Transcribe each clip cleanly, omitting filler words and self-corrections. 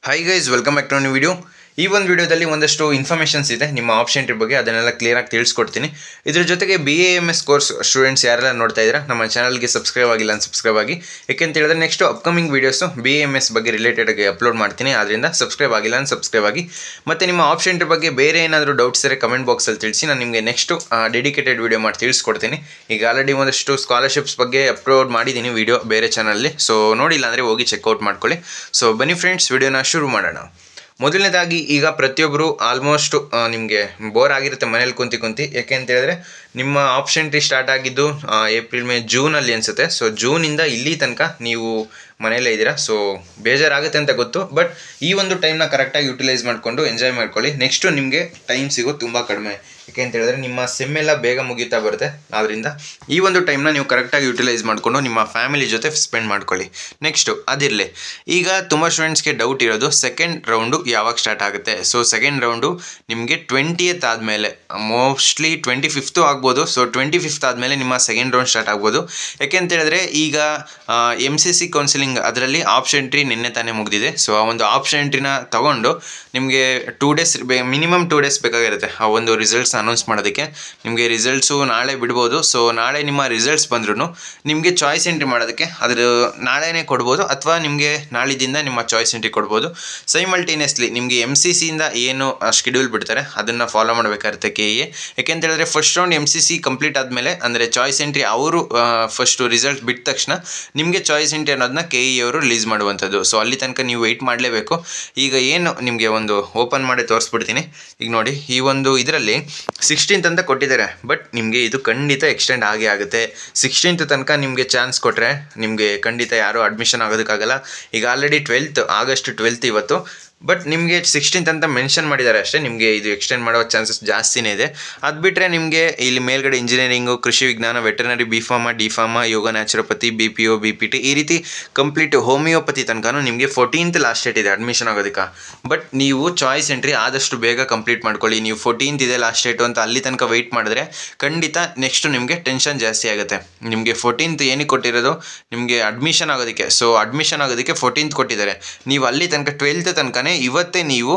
Hi guys, welcome back to a new video. ಈ ಒಂದು ವಿಡಿಯೋದಲ್ಲಿ ಒಂದಷ್ಟು ಇನ್ಫಾರ್ಮೇಷನ್ಸ್ ಇದೆ ನಿಮ್ಮ ಆಪ್ಷನ್ ಎಂಟ್ರಿ ಬಗ್ಗೆ, ಅದನ್ನೆಲ್ಲ ಕ್ಲಿಯರ್ ಆಗಿ ತಿಳಿಸ್ಕೊಡ್ತೀನಿ. ಇದ್ರ ಜೊತೆಗೆ BAMS ಕೋರ್ಸ್ ಸ್ಟೂಡೆಂಟ್ಸ್ ಯಾರೆಲ್ಲ ನೋಡ್ತಾ ಇದ್ದೀರಾ ನಮ್ಮ ಚಾನಲ್ಗೆ ಸಬ್ಸ್ಕ್ರೈಬ್ ಆಗಿಲ್ಲ ಅಂತ ಸಬ್ಸ್ಕ್ರೈಬ್ ಆಗಿ. ಯಾಕೆಂತ ಹೇಳಿದ್ರೆ ನೆಕ್ಸ್ಟ್ ಅಪ್ಕಮಿಂಗ್ ವೀಡಿಯೋಸು BAMS ಬಗ್ಗೆ ರಿಲೇಟೆಡ್ ಆಗಿ ಅಪ್ಲೋಡ್ ಮಾಡ್ತೀನಿ, ಅದರಿಂದ ಸಬ್ಸ್ಕ್ರೈಬ್ ಆಗಿಲ್ಲ ಅಂತ ಸಬ್ಸ್ಕ್ರೈಬ್ ಆಗಿ. ಮತ್ತು ನಿಮ್ಮ ಆಪ್ಷನ್ ಎಂಟ್ರಿ ಬಗ್ಗೆ ಬೇರೆ ಏನಾದರೂ ಡೌಟ್ಸ್ ಇದ್ದರೆ ಕಮೆಂಟ್ ಬಾಕ್ಸಲ್ಲಿ ತಿಳಿಸಿ, ನಾನು ನಿಮಗೆ ನೆಕ್ಸ್ಟು ಡೆಡಿಕೇಟೆಡ್ ವೀಡಿಯೋ ಮಾಡಿ ತಿಳಿಸ್ಕೊಡ್ತೀನಿ. ಈಗ ಆಲ್ರೆಡಿ ಒಂದಷ್ಟು ಸ್ಕಾಲರ್ಶಿಪ್ಸ್ ಬಗ್ಗೆ ಅಪ್ಲೋಡ್ ಮಾಡಿದ್ದೀನಿ ವೀಡಿಯೋ ಬೇರೆ ಚಾನಲಲ್ಲಿ, ಸೊ ನೋಡಿಲ್ಲ ಅಂದರೆ ಹೋಗಿ ಚೆಕ್ಔಟ್ ಮಾಡ್ಕೊಳ್ಳಿ. ಸೊ ಬನ್ನಿ ಫ್ರೆಂಡ್ಸ್, ವಿಡಿಯೋನ ಶುರು ಮಾಡೋಣ. ಮೊದಲನೇದಾಗಿ ಈಗ ಪ್ರತಿಯೊಬ್ಬರು ಆಲ್ಮೋಸ್ಟ್ ನಿಮಗೆ ಬೋರ್ ಆಗಿರುತ್ತೆ ಮನೇಲಿ ಕುಂತಿ. ಯಾಕೆ ಅಂತ ಹೇಳಿದ್ರೆ ನಿಮ್ಮ ಆಪ್ಷನ್ ಎಂಟ್ರಿ ಸ್ಟಾರ್ಟ್ ಆಗಿದ್ದು ಏಪ್ರಿಲ್ ಮೇ ಜೂನಲ್ಲಿ ಅನಿಸುತ್ತೆ. ಸೊ ಜೂನಿಂದ ಇಲ್ಲಿ ತನಕ ನೀವು ಮನೆಯಲ್ಲೇ ಇದ್ದೀರಾ. ಸೊ ಬೇಜಾರಾಗುತ್ತೆ ಅಂತ ಗೊತ್ತು, ಬಟ್ ಈ ಒಂದು ಟೈಮ್ನ ಕರೆಕ್ಟಾಗಿ ಯುಟಿಲೈಸ್ ಮಾಡಿಕೊಂಡು ಎಂಜಾಯ್ ಮಾಡ್ಕೊಳ್ಳಿ. ನೆಕ್ಸ್ಟು ನಿಮಗೆ ಟೈಮ್ ಸಿಗೋದು ತುಂಬ ಕಡಿಮೆ. ಯಾಕೆ ಅಂತ ಹೇಳಿದ್ರೆ ನಿಮ್ಮ ಸೆಮ್ ಎಲ್ಲ ಬೇಗ ಮುಗೀತಾ ಬರುತ್ತೆ. ಆದ್ದರಿಂದ ಈ ಒಂದು ಟೈಮ್ನ ನೀವು ಕರೆಕ್ಟಾಗಿ ಯುಟಿಲೈಸ್ ಮಾಡಿಕೊಂಡು ನಿಮ್ಮ ಫ್ಯಾಮಿಲಿ ಜೊತೆ ಸ್ಪೆಂಡ್ ಮಾಡ್ಕೊಳ್ಳಿ. ನೆಕ್ಸ್ಟು ಅದಿರಲಿ, ಈಗ ತುಂಬ ಸ್ಟೂಡೆಂಟ್ಸ್ಗೆ ಡೌಟ್ ಇರೋದು ಸೆಕೆಂಡ್ ರೌಂಡು ಯಾವಾಗ ಸ್ಟಾರ್ಟ್ ಆಗುತ್ತೆ. ಸೊ ಸೆಕೆಂಡ್ ರೌಂಡು ನಿಮಗೆ 20th ಆದಮೇಲೆ, ಮೋಸ್ಟ್ಲಿ 25th ಆಗ್ಬೋದು. ಸೊ 25th ಆದಮೇಲೆ ನಿಮ್ಮ ಸೆಕೆಂಡ್ ರೌಂಡ್ ಸ್ಟಾರ್ಟ್ ಆಗ್ಬೋದು. ಯಾಕೆ ಅಂತ ಹೇಳಿದ್ರೆ ಈಗ MCC ಕೌನ್ಸಿಲಿಂಗ್ ಅದರಲ್ಲಿ ಆಪ್ಷನ್ ಎಂಟ್ರಿ ನಿನ್ನೆ ತಾನೇ ಮುಗಿದಿದೆ. ಸೊ ಆ ಒಂದು ಆಪ್ಷನ್ ಎಂಟ್ರಿನ ತೊಗೊಂಡು ನಿಮಗೆ 2 days ಮಿನಿಮಮ್ 2 days ಬೇಕಾಗಿರುತ್ತೆ ಆ ಒಂದು ರಿಸಲ್ಟ್ಸ್ ಅನೌನ್ಸ್ ಮಾಡೋದಕ್ಕೆ. ನಿಮಗೆ ರಿಸಲ್ಟ್ಸು ನಾಳೆ ಬಿಡ್ಬೋದು. ಸೊ ನಾಳೆ ನಿಮ್ಮ ರಿಸಲ್ಟ್ಸ್ ಬಂದ್ರೂ ನಿಮಗೆ ಚಾಯ್ಸ್ ಎಂಟ್ರಿ ಮಾಡೋದಕ್ಕೆ ಅದ್ರ ನಾಳೆನೇ ಕೊಡ್ಬೋದು, ಅಥವಾ ನಿಮಗೆ ನಾಳಿದಿಂದ ನಿಮ್ಮ ಚಾಯ್ಸ್ ಎಂಟ್ರಿ ಕೊಡ್ಬೋದು. ಸೈಮಲ್ಟೇನಿಯಸ್ಲಿ ನಿಮಗೆ MCCಯಿಂದ ಏನು ಶೆಡ್ಯೂಲ್ ಬಿಡ್ತಾರೆ ಅದನ್ನು ಫಾಲೋ ಮಾಡಬೇಕಾಗುತ್ತೆ KE. ಯಾಕೆಂತ ಹೇಳಿದ್ರೆ ಫಸ್ಟ್ ರೌಂಡ್ MCC ಕಂಪ್ಲೀಟ್ ಆದಮೇಲೆ, ಅಂದರೆ ಚಾಯ್ಸ್ ಎಂಟ್ರಿ ಅವರು ಫಸ್ಟು ರಿಸಲ್ಟ್ ಬಿಟ್ಟ ತಕ್ಷಣ ನಿಮಗೆ ಚಾಯ್ಸ್ ಎಂಟ್ರಿ ಅನ್ನೋದನ್ನ KE ಅವರು ರಿಲೀಸ್ ಮಾಡುವಂಥದ್ದು. ಸೊ ಅಲ್ಲಿ ತನಕ ನೀವು ವೆಯ್ಟ್ ಮಾಡಲೇಬೇಕು. ಈಗ ಏನು ನಿಮಗೆ ಒಂದು ಓಪನ್ ಮಾಡಿ ತೋರಿಸ್ಬಿಡ್ತೀನಿ. ಈಗ ನೋಡಿ, ಈ ಒಂದು ಇದರಲ್ಲಿ 16th ಅಂತ ಕೊಟ್ಟಿದ್ದಾರೆ, ಬಟ್ ನಿಮಗೆ ಇದು ಖಂಡಿತ ಎಕ್ಸ್ಟೆಂಡ್ ಆಗೇ ಆಗುತ್ತೆ. 16th ತನಕ ನಿಮಗೆ ಚಾನ್ಸ್ ಕೊಟ್ಟರೆ ನಿಮಗೆ ಖಂಡಿತ ಯಾರೂ ಅಡ್ಮಿಷನ್ ಆಗೋದಕ್ಕಾಗಲ್ಲ. ಈಗ ಆಲ್ರೆಡಿ ಆಗಸ್ಟ್ 12th ಇವತ್ತು, ಬಟ್ ನಿಮಗೆ 16th ಅಂತ ಮೆನ್ಷನ್ ಮಾಡಿದ್ದಾರೆ ಅಷ್ಟೇ. ನಿಮಗೆ ಇದು ಎಕ್ಸ್ಟೆಂಡ್ ಮಾಡೋ ಚಾನ್ಸಸ್ ಜಾಸ್ತಿನೇ ಇದೆ. ಅದು ಬಿಟ್ಟರೆ ನಿಮಗೆ ಇಲ್ಲಿ ಮೇಲ್ಗಡೆ ಇಂಜಿನಿಯರಿಂಗು, ಕೃಷಿ ವಿಜ್ಞಾನ, ವೆಟರ್ನರಿ, B.Pharma, D.Pharma, ಯೋಗ ನ್ಯಾಚುರೋಪತಿ, BPO, BPT ಈ ರೀತಿ ಕಂಪ್ಲೀಟ್ ಹೋಮಿಯೋಪತಿ ತನಕ ನಿಮಗೆ 14th ಲಾಸ್ಟ್ ಡೇಟ್ ಇದೆ ಅಡ್ಮಿಷನ್ ಆಗೋದಕ್ಕೆ. ಬಟ್ ನೀವು ಚಾಯ್ಸ್ ಎಂಟ್ರಿ ಆದಷ್ಟು ಬೇಗ ಕಂಪ್ಲೀಟ್ ಮಾಡ್ಕೊಳ್ಳಿ. ನೀವು 14th ಇದೆ ಲಾಸ್ಟ್ ಡೇಟು ಅಂತ ಅಲ್ಲಿ ತನಕ ವೆಯ್ಟ್ ಮಾಡಿದ್ರೆ ಖಂಡಿತ ನೆಕ್ಸ್ಟು ನಿಮಗೆ ಟೆನ್ಷನ್ ಜಾಸ್ತಿ ಆಗುತ್ತೆ. ನಿಮಗೆ 14th ಏನಕ್ಕೆ ಕೊಟ್ಟಿರೋದು, ನಿಮಗೆ ಅಡ್ಮಿಷನ್ ಆಗೋದಕ್ಕೆ. ಸೊ ಅಡ್ಮಿಷನ್ ಆಗೋದಕ್ಕೆ 14th ಕೊಟ್ಟಿದ್ದಾರೆ. ನೀವು ಅಲ್ಲಿ ತನಕ 12th ತನಕ ಇವತ್ತೇ ನೀವು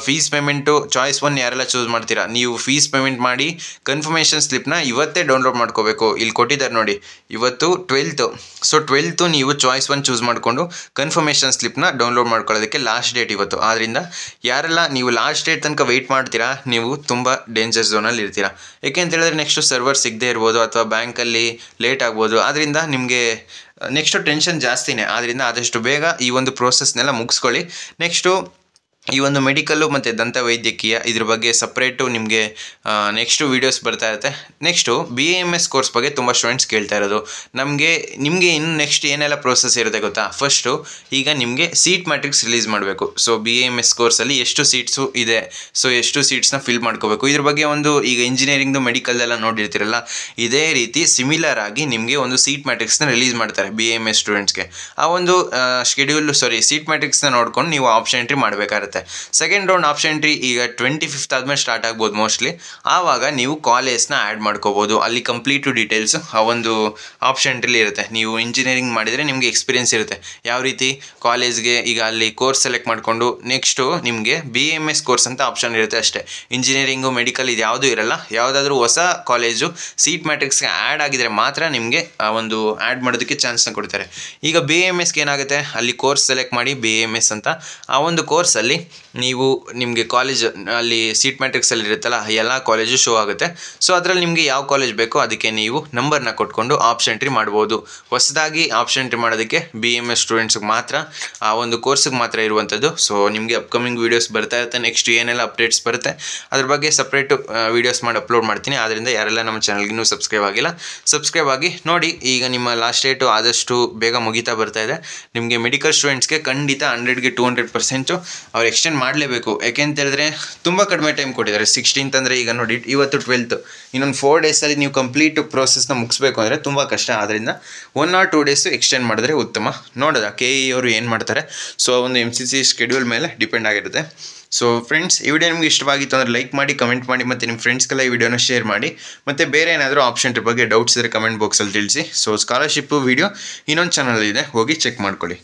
ಫೀಸ್ ಪೇಮೆಂಟು ಚಾಯ್ಸ್ 1 ಯಾರೆಲ್ಲ ಚೂಸ್ ಮಾಡ್ತೀರಾ, ನೀವು ಫೀಸ್ ಪೇಮೆಂಟ್ ಮಾಡಿ ಕನ್ಫರ್ಮೇಷನ್ ಸ್ಲಿಪ್ನ ಇವತ್ತೇ ಡೌನ್ಲೋಡ್ ಮಾಡ್ಕೋಬೇಕು. ಇಲ್ಲಿ ಕೊಟ್ಟಿದ್ದಾರೆ ನೋಡಿ, ಇವತ್ತು 12th. ಸೊ 12th ನೀವು ಚಾಯ್ಸ್ 1 ಚೂಸ್ ಮಾಡಿಕೊಂಡು ಕನ್ಫರ್ಮೇಷನ್ ಸ್ಲಿಪ್ನ ಡೌನ್ಲೋಡ್ ಮಾಡ್ಕೊಳ್ಳೋದಕ್ಕೆ ಲಾಸ್ಟ್ ಡೇಟ್ ಇವತ್ತು. ಆದ್ದರಿಂದ ಯಾರೆಲ್ಲ ನೀವು ಲಾಸ್ಟ್ ಡೇಟ್ ತನಕ ವೆಯ್ಟ್ ಮಾಡ್ತೀರಾ, ನೀವು ತುಂಬ ಡೇಂಜರ್ ಝೋನಲ್ಲಿ ಇರ್ತೀರಾ. ಯಾಕೆ ಅಂತ ಹೇಳಿದ್ರೆ ನೆಕ್ಸ್ಟು ಸರ್ವರ್ ಸಿಗದೇ ಇರ್ಬೋದು, ಅಥವಾ ಬ್ಯಾಂಕಲ್ಲಿ ಲೇಟ್ ಆಗ್ಬೋದು. ಆದ್ದರಿಂದ ನಿಮಗೆ ನೆಕ್ಸ್ಟು ಟೆನ್ಷನ್ ಜಾಸ್ತಿನೇ. ಆದ್ದರಿಂದ ಆದಷ್ಟು ಬೇಗ ಈ ಒಂದು ಪ್ರೋಸೆಸ್ನೆಲ್ಲ ಮುಗಿಸ್ಕೊಳ್ಳಿ. ನೆಕ್ಸ್ಟು ಈ ಒಂದು ಮೆಡಿಕಲ್ಲು ಮತ್ತು ದಂತ ವೈದ್ಯಕೀಯ ಇದ್ರ ಬಗ್ಗೆ ಸಪ್ರೇಟು ನಿಮಗೆ ನೆಕ್ಸ್ಟು ವೀಡಿಯೋಸ್ ಬರ್ತಾ ಇರುತ್ತೆ. ನೆಕ್ಸ್ಟು BAMS ಕೋರ್ಸ್ ಬಗ್ಗೆ ತುಂಬ ಸ್ಟೂಡೆಂಟ್ಸ್ ಕೇಳ್ತಾ ಇರೋದು, ನಿಮಗೆ ಇನ್ನು ನೆಕ್ಸ್ಟ್ ಏನೆಲ್ಲ ಪ್ರೋಸೆಸ್ ಇರುತ್ತೆ ಗೊತ್ತಾ. ಫಸ್ಟು ಈಗ ನಿಮಗೆ ಸೀಟ್ ಮ್ಯಾಟ್ರಿಕ್ಸ್ ರಿಲೀಸ್ ಮಾಡಬೇಕು. ಸೊ BAMS ಕೋರ್ಸಲ್ಲಿ ಎಷ್ಟು ಸೀಟ್ಸು ಇದೆ, ಸೊ ಎಷ್ಟು ಸೀಟ್ಸ್ನ ಫಿಲ್ ಮಾಡ್ಕೋಬೇಕು, ಇದ್ರ ಬಗ್ಗೆ ಒಂದು ಈಗ ಇಂಜಿನಿಯರಿಂಗ್ದು ಮೆಡಿಕಲ್ದೆಲ್ಲ ನೋಡಿರ್ತೀರಲ್ಲ, ಇದೇ ರೀತಿ ಸಿಮಿಲರ್ ಆಗಿ ನಿಮಗೆ ಒಂದು ಸೀಟ್ ಮ್ಯಾಟ್ರಿಕ್ಸ್ನ ರಿಲೀಸ್ ಮಾಡ್ತಾರೆ BAMS ಸ್ಟೂಡೆಂಟ್ಸ್ಗೆ. ಆ ಒಂದು ಸೀಟ್ ಮ್ಯಾಟ್ರಿಕ್ಸ್ನ ನೋಡ್ಕೊಂಡು ನೀವು ಆಪ್ಷನ್ ಎಂಟ್ರಿ ಮಾಡಬೇಕಾಗುತ್ತೆ. ಸೆಕೆಂಡ್ ರೌಂಡ್ ಆಪ್ಷನ್ ಎಂಟ್ರಿ ಈಗ 25th ಆದಮೇಲೆ ಸ್ಟಾರ್ಟ್ ಆಗ್ಬೋದು ಮೋಸ್ಟ್ಲಿ. ಆವಾಗ ನೀವು ಕಾಲೇಜ್ನ ಆ್ಯಡ್ ಮಾಡ್ಕೋಬೋದು. ಅಲ್ಲಿ ಕಂಪ್ಲೀಟು ಡೀಟೇಲ್ಸ್ ಆ ಒಂದು ಆಪ್ಷನ್ ಎಂಟ್ರಿಲಿ ಇರುತ್ತೆ. ನೀವು ಇಂಜಿನಿಯರಿಂಗ್ ಮಾಡಿದರೆ ನಿಮಗೆ ಎಕ್ಸ್ಪೀರಿಯನ್ಸ್ ಇರುತ್ತೆ ಯಾವ ರೀತಿ ಕಾಲೇಜ್ಗೆ. ಈಗ ಅಲ್ಲಿ ಕೋರ್ಸ್ ಸೆಲೆಕ್ಟ್ ಮಾಡಿಕೊಂಡು ನೆಕ್ಸ್ಟು ನಿಮಗೆ BAMS ಕೋರ್ಸ್ ಅಂತ ಆಪ್ಷನ್ ಇರುತ್ತೆ ಅಷ್ಟೇ. ಇಂಜಿನಿಯರಿಂಗು, ಮೆಡಿಕಲ್ ಇದು ಯಾವುದೂ ಇರಲ್ಲ. ಯಾವುದಾದ್ರೂ ಹೊಸ ಕಾಲೇಜು ಸೀಟ್ ಮ್ಯಾಟ್ರಿಕ್ಸ್ಗೆ ಆ್ಯಡ್ ಆಗಿದರೆ ಮಾತ್ರ ನಿಮಗೆ ಆ ಒಂದು ಆ್ಯಡ್ ಮಾಡೋದಕ್ಕೆ ಚಾನ್ಸ್ನ ಕೊಡ್ತಾರೆ. ಈಗ BAMSಗೆ ಏನಾಗುತ್ತೆ, ಅಲ್ಲಿ ಕೋರ್ಸ್ ಸೆಲೆಕ್ಟ್ ಮಾಡಿ BAMS ಅಂತ, ಆ ಒಂದು ಕೋರ್ಸಲ್ಲಿ ನಿಮಗೆ ಕಾಲೇಜ್ ಅಲ್ಲಿ ಸೀಟ್ ಮ್ಯಾಟ್ರಿಕ್ಸಲ್ಲಿ ಇರುತ್ತಲ್ಲ, ಎಲ್ಲ ಕಾಲೇಜು ಶೋ ಆಗುತ್ತೆ. ಸೊ ಅದರಲ್ಲಿ ನಿಮಗೆ ಯಾವ ಕಾಲೇಜ್ ಬೇಕೋ ಅದಕ್ಕೆ ನೀವು ನಂಬರ್ನ ಕೊಟ್ಕೊಂಡು ಆಪ್ಷನ್ ಎಂಟ್ರಿ ಮಾಡ್ಬೋದು. ಹೊಸದಾಗಿ ಆಪ್ಷನ್ ಎಂಟ್ರಿ ಮಾಡೋದಕ್ಕೆ BAMS ಸ್ಟೂಡೆಂಟ್ಸ್ಗೆ ಮಾತ್ರ, ಆ ಒಂದು ಕೋರ್ಸಿಗೆ ಮಾತ್ರ ಇರುವಂಥದ್ದು. ಸೊ ನಿಮಗೆ ಅಪ್ಕಮಿಂಗ್ ವೀಡಿಯೋಸ್ ಬರ್ತಾ ಇರುತ್ತೆ. ನೆಕ್ಸ್ಟ್ ಏನೆಲ್ಲ ಅಪ್ಡೇಟ್ಸ್ ಬರುತ್ತೆ ಅದ್ರ ಬಗ್ಗೆ ಸಪ್ರೇಟು ವೀಡಿಯೋಸ್ ಮಾಡಿ ಅಪ್ಲೋಡ್ ಮಾಡ್ತೀನಿ. ಆದ್ದರಿಂದ ಯಾರೆಲ್ಲ ನಮ್ಮ ಚಾನಲ್ಗೆ ಇನ್ನೂ ಸಬ್ಸ್ಕ್ರೈಬ್ ಆಗಿಲ್ಲ, ಸಬ್ಸ್ಕ್ರೈಬ್ ಆಗಿ ನೋಡಿ. ಈಗ ನಿಮ್ಮ ಲಾಸ್ಟ್ ಡೇಟು ಆದಷ್ಟು ಬೇಗ ಮುಗಿತಾ ಬರ್ತಾ ಇದೆ. ನಿಮಗೆ ಮೆಡಿಕಲ್ ಸ್ಟೂಡೆಂಟ್ಸ್ಗೆ ಖಂಡಿತ 100ಗೆ 200% ಅವ್ರು ಎಕ್ಸ್ಟೆಂಡ್ ಮಾಡಲೇಬೇಕು. ಯಾಕೆ ಅಂತ ಹೇಳಿದ್ರೆ ತುಂಬ ಕಡಿಮೆ ಟೈಮ್ ಕೊಟ್ಟಿದ್ದಾರೆ. 16th ಅಂದರೆ ಈಗ ನೋಡಿ, ಇವತ್ತು 12th, ಇನ್ನೊಂದು 4 ಡೇಸಲ್ಲಿ ನೀವು ಕಂಪ್ಲೀಟ್ ಪ್ರೋಸೆಸ್ನ ಮುಗಿಸ್ಬೇಕು ಅಂದರೆ ತುಂಬ ಕಷ್ಟ. ಆದ್ದರಿಂದ 1 or 2 ಡೇಸು ಎಕ್ಸ್ಟೆಂಡ್ ಮಾಡಿದ್ರೆ ಉತ್ತಮ. ನೋಡೋದ KE ಅವರು ಏನು ಮಾಡ್ತಾರೆ. ಸೊ ಒಂದು MCC ಶೆಡ್ಯೂಲ್ ಮೇಲೆ ಡಿಪೆಂಡ್ ಆಗಿರುತ್ತೆ. ಸೊ ಫ್ರೆಂಡ್ಸ್, ಈ ವಿಡಿಯೋ ನಿಮಗೆ ಇಷ್ಟವಾಗಿತ್ತು ಅಂದರೆ ಲೈಕ್ ಮಾಡಿ, ಕಮೆಂಟ್ ಮಾಡಿ, ಮತ್ತು ನಿಮ್ಮ ಫ್ರೆಂಡ್ಸ್ಗೆಲ್ಲ ಈ ವಿಡಿಯೋನ ಶೇರ್ ಮಾಡಿ. ಮತ್ತು ಬೇರೆ ಏನಾದರೂ ಆಪ್ಷನ್ ಬಗ್ಗೆ ಡೌಟ್ಸ್ ಇದ್ದರೆ ಕಮೆಂಟ್ ಬಾಕ್ಸಲ್ಲಿ ತಿಳಿಸಿ. ಸೊ ಸ್ಕಾಲರ್ಶಿಪ್ಪು ವಿಡಿಯೋ ಇನ್ನೊಂದು ಚಾನಲ್ ಇದೆ, ಹೋಗಿ ಚೆಕ್ ಮಾಡ್ಕೊಳ್ಳಿ.